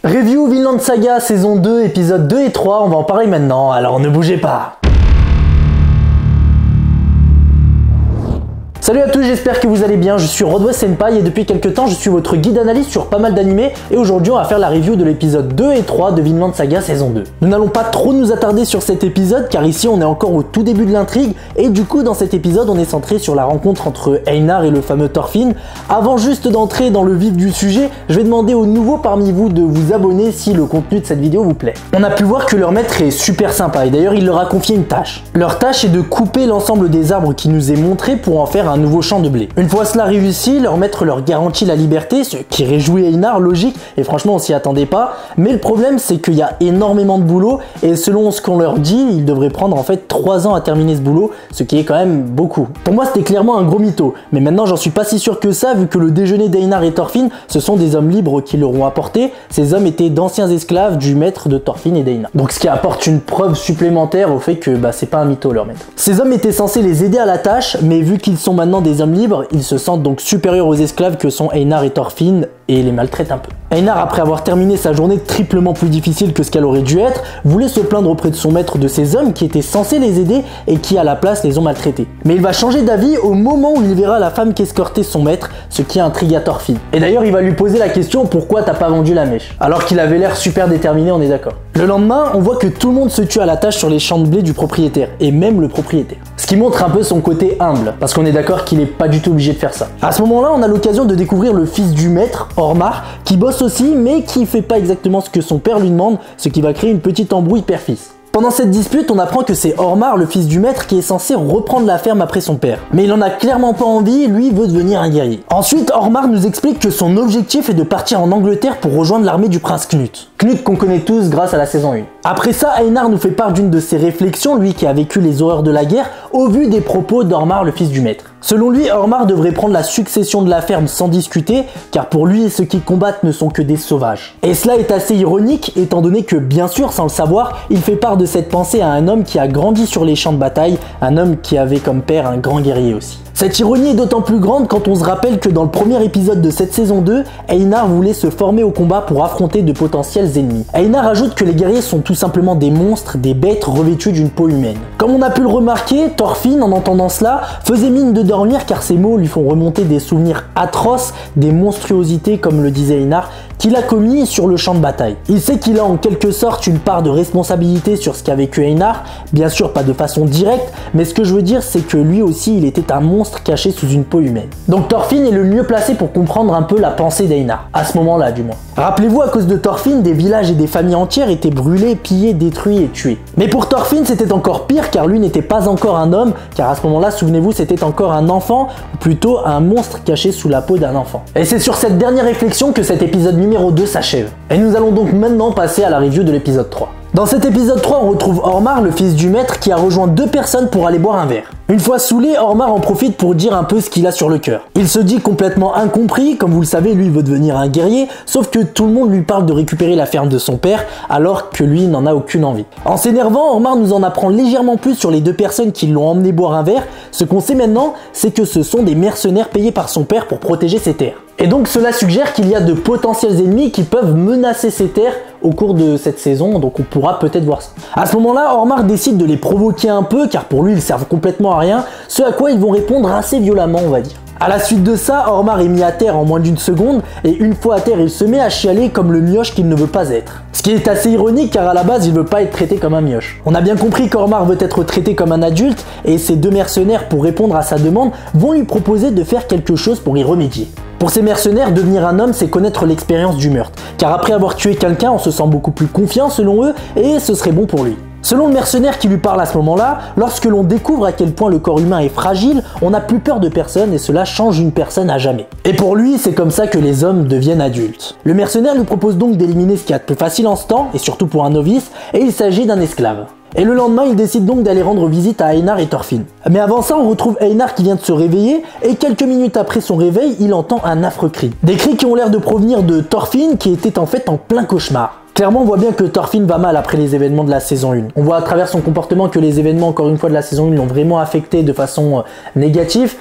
Review Vinland Saga saison 2, épisodes 2 et 3, on va en parler maintenant, alors ne bougez pas. Salut à tous, j'espère que vous allez bien, je suis Rodway Senpai et depuis quelques temps je suis votre guide analyse sur pas mal d'animés et aujourd'hui on va faire la review de l'épisode 2 et 3 de Vinland Saga saison 2. Nous n'allons pas trop nous attarder sur cet épisode car ici on est encore au tout début de l'intrigue et du coup dans cet épisode on est centré sur la rencontre entre Einar et le fameux Thorfinn. Avant juste d'entrer dans le vif du sujet, je vais demander aux nouveaux parmi vous de vous abonner si le contenu de cette vidéo vous plaît. On a pu voir que leur maître est super sympa et d'ailleurs il leur a confié une tâche. Leur tâche est de couper l'ensemble des arbres qui nous est montré pour en faire un nouveau champ de blé. Une fois cela réussi, leur maître leur garantit la liberté, ce qui réjouit Einar, logique, et franchement on s'y attendait pas. Mais le problème c'est qu'il y a énormément de boulot et selon ce qu'on leur dit, ils devraient prendre en fait 3 ans à terminer ce boulot, ce qui est quand même beaucoup. Pour moi c'était clairement un gros mytho, mais maintenant j'en suis pas si sûr que ça vu que le déjeuner d'Einar et Thorfinn, ce sont des hommes libres qui leur ont apporté. Ces hommes étaient d'anciens esclaves du maître de Thorfinn et d'Einar. Donc ce qui apporte une preuve supplémentaire au fait que c'est pas un mytho leur maître. Ces hommes étaient censés les aider à la tâche, mais vu qu'ils sont maintenant des hommes libres, ils se sentent donc supérieurs aux esclaves que sont Einar et Thorfinn et les maltraitent un peu. Einar, après avoir terminé sa journée triplement plus difficile que ce qu'elle aurait dû être, voulait se plaindre auprès de son maître de ces hommes qui étaient censés les aider et qui à la place les ont maltraités. Mais il va changer d'avis au moment où il verra la femme qu'escortait son maître, ce qui intrigue Thorfinn. Et d'ailleurs il va lui poser la question pourquoi t'as pas vendu la mèche, alors qu'il avait l'air super déterminé, on est d'accord. Le lendemain, on voit que tout le monde se tue à la tâche sur les champs de blé du propriétaire, et même le propriétaire. Ce qui montre un peu son côté humble, parce qu'on est d'accord qu'il n'est pas du tout obligé de faire ça. À ce moment-là, on a l'occasion de découvrir le fils du maître, Ormar, qui bosse aussi, mais qui fait pas exactement ce que son père lui demande, ce qui va créer une petite embrouille père-fils. Pendant cette dispute, on apprend que c'est Ormar, le fils du maître, qui est censé reprendre la ferme après son père. Mais il en a clairement pas envie, lui veut devenir un guerrier. Ensuite, Ormar nous explique que son objectif est de partir en Angleterre pour rejoindre l'armée du prince Knut. Knut qu'on connaît tous grâce à la saison 1. Après ça, Einar nous fait part d'une de ses réflexions, lui qui a vécu les horreurs de la guerre, au vu des propos d'Ormar, le fils du maître. Selon lui, Ormar devrait prendre la succession de la ferme sans discuter, car pour lui, ceux qui combattent ne sont que des sauvages. Et cela est assez ironique, étant donné que, bien sûr, sans le savoir, il fait part de cette pensée à un homme qui a grandi sur les champs de bataille, un homme qui avait comme père un grand guerrier aussi. Cette ironie est d'autant plus grande quand on se rappelle que dans le premier épisode de cette saison 2, Einar voulait se former au combat pour affronter de potentiels ennemis. Einar ajoute que les guerriers sont tout simplement des monstres, des bêtes revêtues d'une peau humaine. Comme on a pu le remarquer, Thorfinn, en entendant cela, faisait mine de dormir car ces mots lui font remonter des souvenirs atroces, des monstruosités comme le disait Einar, qu'il a commis sur le champ de bataille. Il sait qu'il a en quelque sorte une part de responsabilité sur ce qu'a vécu Einar, bien sûr pas de façon directe, mais ce que je veux dire c'est que lui aussi il était un monstre caché sous une peau humaine. Donc Thorfinn est le mieux placé pour comprendre un peu la pensée d'Einar, à ce moment-là du moins. Rappelez-vous, à cause de Thorfinn, des villages et des familles entières étaient brûlés, pillés, détruits et tués. Mais pour Thorfinn c'était encore pire car lui n'était pas encore un homme, car à ce moment-là, souvenez-vous, c'était encore un enfant, ou plutôt un monstre caché sous la peau d'un enfant. Et c'est sur cette dernière réflexion que cet épisode numéro 2 s'achève. Et nous allons donc maintenant passer à la review de l'épisode 3. Dans cet épisode 3, on retrouve Ormar, le fils du maître, qui a rejoint 2 personnes pour aller boire un verre. Une fois saoulé, Ormar en profite pour dire un peu ce qu'il a sur le cœur. Il se dit complètement incompris, comme vous le savez, lui veut devenir un guerrier, sauf que tout le monde lui parle de récupérer la ferme de son père, alors que lui n'en a aucune envie. En s'énervant, Ormar nous en apprend légèrement plus sur les 2 personnes qui l'ont emmené boire un verre. Ce qu'on sait maintenant, c'est que ce sont des mercenaires payés par son père pour protéger ses terres. Et donc cela suggère qu'il y a de potentiels ennemis qui peuvent menacer ces terres au cours de cette saison, donc on pourra peut-être voir ça. À ce moment-là, Ormar décide de les provoquer un peu, car pour lui ils servent complètement à rien, ce à quoi ils vont répondre assez violemment, on va dire. À la suite de ça, Ormar est mis à terre en moins d'1 seconde, et une fois à terre, il se met à chialer comme le mioche qu'il ne veut pas être. Ce qui est assez ironique car à la base, il veut pas être traité comme un mioche. On a bien compris qu'Ormar veut être traité comme un adulte, et ces 2 mercenaires, pour répondre à sa demande, vont lui proposer de faire quelque chose pour y remédier. Pour ces mercenaires, devenir un homme, c'est connaître l'expérience du meurtre, car après avoir tué quelqu'un, on se sent beaucoup plus confiant selon eux, et ce serait bon pour lui. Selon le mercenaire qui lui parle à ce moment-là, lorsque l'on découvre à quel point le corps humain est fragile, on n'a plus peur de personne et cela change une personne à jamais. Et pour lui, c'est comme ça que les hommes deviennent adultes. Le mercenaire lui propose donc d'éliminer ce qu'il y a de plus facile en ce temps, et surtout pour un novice, et il s'agit d'un esclave. Et le lendemain, il décide donc d'aller rendre visite à Einar et Thorfinn. Mais avant ça, on retrouve Einar qui vient de se réveiller, et quelques minutes après son réveil, il entend un affreux cri. Des cris qui ont l'air de provenir de Thorfinn, qui était en fait en plein cauchemar. Clairement, on voit bien que Thorfinn va mal après les événements de la saison 1. On voit à travers son comportement que les événements, encore une fois, de la saison 1 l'ont vraiment affecté de façon négative.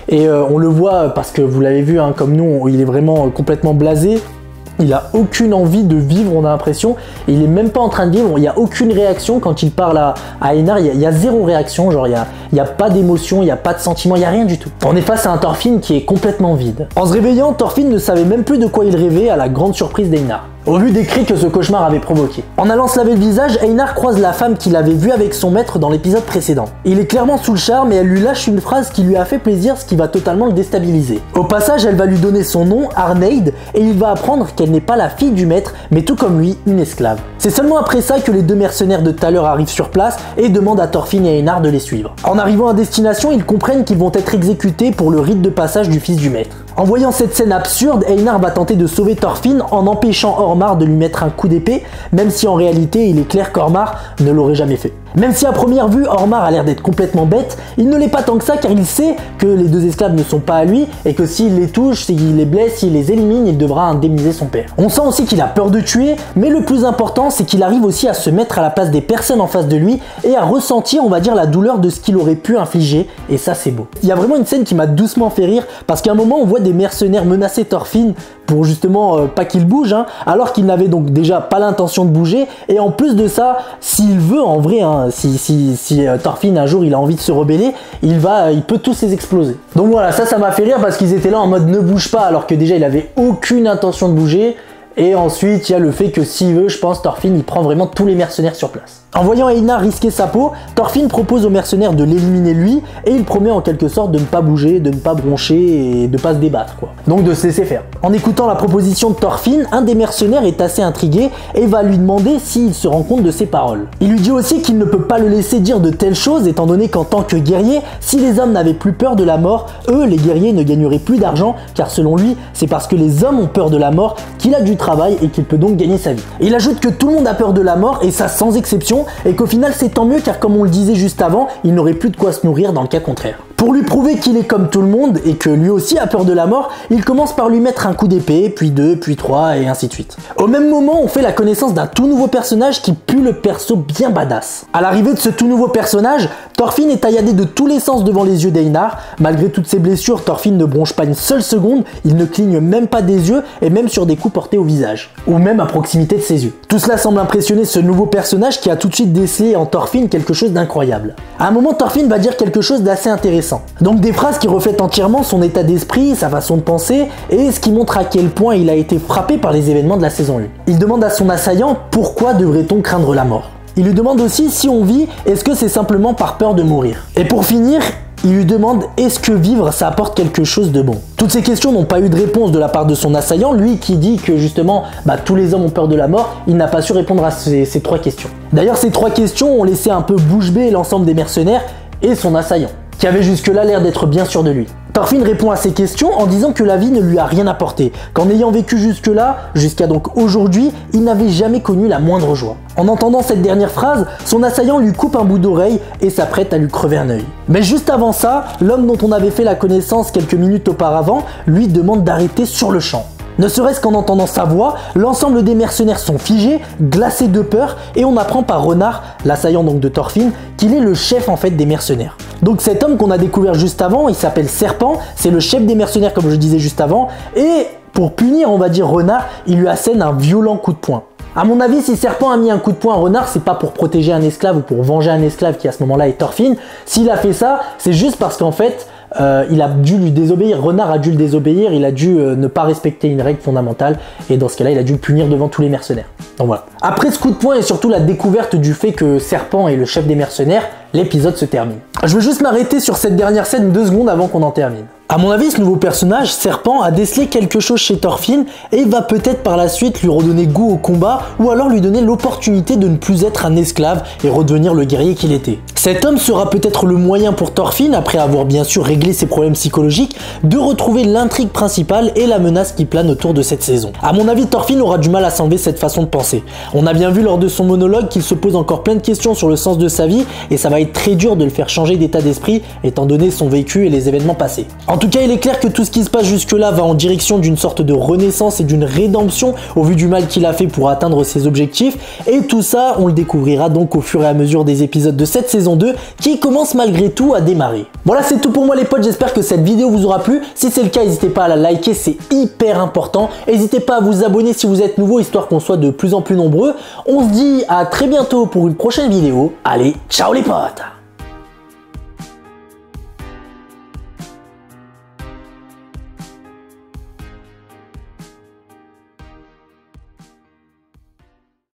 Et on le voit parce que vous l'avez vu, hein, comme nous, il est vraiment complètement blasé. Il a aucune envie de vivre, on a l'impression. Il est même pas en train de vivre, il n'y a aucune réaction quand il parle à Einar, il y a zéro réaction, genre il y a pas d'émotion, il n'y a pas de sentiment, il n'y a rien du tout. On est face à un Thorfinn qui est complètement vide. En se réveillant, Thorfinn ne savait même plus de quoi il rêvait à la grande surprise d'Einar, au vu des cris que ce cauchemar avait provoqué. En allant se laver le visage, Einar croise la femme qu'il avait vue avec son maître dans l'épisode précédent. Il est clairement sous le charme et elle lui lâche une phrase qui lui a fait plaisir, ce qui va totalement le déstabiliser. Au passage, elle va lui donner son nom, Arneid, et il va apprendre qu'elle n'est pas la fille du maître, mais tout comme lui, une esclave. C'est seulement après ça que les deux mercenaires de Thaler arrivent sur place et demandent à Thorfinn et Einar de les suivre. En arrivant à destination, ils comprennent qu'ils vont être exécutés pour le rite de passage du fils du maître. En voyant cette scène absurde, Einar va tenter de sauver Thorfinn en empêchant Ormar de lui mettre un coup d'épée, même si en réalité il est clair qu'Ormar ne l'aurait jamais fait. Même si à première vue Ormar a l'air d'être complètement bête, il ne l'est pas tant que ça car il sait que les deux esclaves ne sont pas à lui et que s'il les touche, s'il les blesse, s'il les élimine, il devra indemniser son père. On sent aussi qu'il a peur de tuer, mais le plus important c'est qu'il arrive aussi à se mettre à la place des personnes en face de lui et à ressentir, on va dire, la douleur de ce qu'il aurait pu infliger, et ça c'est beau. Il y a vraiment une scène qui m'a doucement fait rire parce qu'à un moment on voit des mercenaires menacer Thorfinn pour justement pas qu'il bouge, alors qu'il n'avait donc déjà pas l'intention de bouger, et en plus de ça, s'il veut en vrai, si Thorfinn un jour il a envie de se rebeller, il peut tous les exploser. Donc voilà, ça m'a fait rire parce qu'ils étaient là en mode ne bouge pas, alors que déjà il avait aucune intention de bouger. Et ensuite, il y a le fait que s'il veut, je pense, Thorfinn, il prend vraiment tous les mercenaires sur place. En voyant Einar risquer sa peau, Thorfinn propose aux mercenaires de l'éliminer lui, et il promet en quelque sorte de ne pas bouger, de ne pas broncher et de pas se débattre, quoi. Donc de se laisser faire. En écoutant la proposition de Thorfinn, un des mercenaires est assez intrigué et va lui demander s'il se rend compte de ses paroles. Il lui dit aussi qu'il ne peut pas le laisser dire de telles choses, étant donné qu'en tant que guerrier, si les hommes n'avaient plus peur de la mort, eux, les guerriers, ne gagneraient plus d'argent, car selon lui, c'est parce que les hommes ont peur de la mort qu'il a du travail et qu'il peut donc gagner sa vie. Il ajoute que tout le monde a peur de la mort, et ça sans exception, et qu'au final c'est tant mieux car comme on le disait juste avant, il n'aurait plus de quoi se nourrir dans le cas contraire. Pour lui prouver qu'il est comme tout le monde et que lui aussi a peur de la mort, il commence par lui mettre un coup d'épée, puis deux, puis trois, et ainsi de suite. Au même moment, on fait la connaissance d'un tout nouveau personnage qui pue le perso bien badass. À l'arrivée de ce tout nouveau personnage, Thorfinn est tailladé de tous les sens devant les yeux d'Einar. Malgré toutes ses blessures, Thorfinn ne bronche pas une seule seconde, il ne cligne même pas des yeux, et même sur des coups portés au visage, ou même à proximité de ses yeux. Tout cela semble impressionner ce nouveau personnage qui a tout de suite décelé en Thorfinn quelque chose d'incroyable. À un moment, Thorfinn va dire quelque chose d'assez intéressant. Donc des phrases qui reflètent entièrement son état d'esprit, sa façon de penser, et ce qui montre à quel point il a été frappé par les événements de la saison 1. Il demande à son assaillant pourquoi devrait-on craindre la mort. Il lui demande aussi si on vit, est-ce que c'est simplement par peur de mourir. Et pour finir, il lui demande est-ce que vivre ça apporte quelque chose de bon. Toutes ces questions n'ont pas eu de réponse de la part de son assaillant, lui qui dit que justement tous les hommes ont peur de la mort, il n'a pas su répondre à ces trois questions. D'ailleurs ces trois questions ont laissé un peu bouche bée l'ensemble des mercenaires et son assaillant, qui avait jusque-là l'air d'être bien sûr de lui. Thorfinn répond à ces questions en disant que la vie ne lui a rien apporté, qu'en ayant vécu jusque-là, jusqu'à donc aujourd'hui, il n'avait jamais connu la moindre joie. En entendant cette dernière phrase, son assaillant lui coupe un bout d'oreille et s'apprête à lui crever un œil. Mais juste avant ça, l'homme dont on avait fait la connaissance quelques minutes auparavant lui demande d'arrêter sur le champ. Ne serait-ce qu'en entendant sa voix, l'ensemble des mercenaires sont figés, glacés de peur, et on apprend par Renard, l'assaillant donc de Thorfinn, qu'il est le chef en fait des mercenaires. Donc cet homme qu'on a découvert juste avant, il s'appelle Serpent, c'est le chef des mercenaires comme je disais juste avant, et pour punir on va dire Renard, il lui assène un violent coup de poing. A mon avis, si Serpent a mis un coup de poing à Renard, c'est pas pour protéger un esclave ou pour venger un esclave qui à ce moment-là est Thorfinn. S'il a fait ça, c'est juste parce qu'en fait, il a dû lui désobéir, Renard a dû le désobéir, il a dû ne pas respecter une règle fondamentale, et dans ce cas-là, il a dû le punir devant tous les mercenaires. Donc voilà. Après ce coup de poing et surtout la découverte du fait que Serpent est le chef des mercenaires, l'épisode se termine. Je veux juste m'arrêter sur cette dernière scène 2 secondes avant qu'on en termine. A mon avis, ce nouveau personnage, Serpent, a décelé quelque chose chez Thorfinn et va peut-être par la suite lui redonner goût au combat ou alors lui donner l'opportunité de ne plus être un esclave et redevenir le guerrier qu'il était. Cet homme sera peut-être le moyen pour Thorfinn, après avoir bien sûr réglé ses problèmes psychologiques, de retrouver l'intrigue principale et la menace qui plane autour de cette saison. A mon avis, Thorfinn aura du mal à s'enlever cette façon de penser. On a bien vu lors de son monologue qu'il se pose encore plein de questions sur le sens de sa vie et ça va être être très dur de le faire changer d'état d'esprit étant donné son vécu et les événements passés. En tout cas, il est clair que tout ce qui se passe jusque-là va en direction d'une sorte de renaissance et d'une rédemption au vu du mal qu'il a fait pour atteindre ses objectifs, et tout ça, on le découvrira donc au fur et à mesure des épisodes de cette saison 2 qui commence malgré tout à démarrer. Voilà, c'est tout pour moi les potes, j'espère que cette vidéo vous aura plu. Si c'est le cas, n'hésitez pas à la liker, c'est hyper important. N'hésitez pas à vous abonner si vous êtes nouveau, histoire qu'on soit de plus en plus nombreux. On se dit à très bientôt pour une prochaine vidéo. Allez, ciao les potes!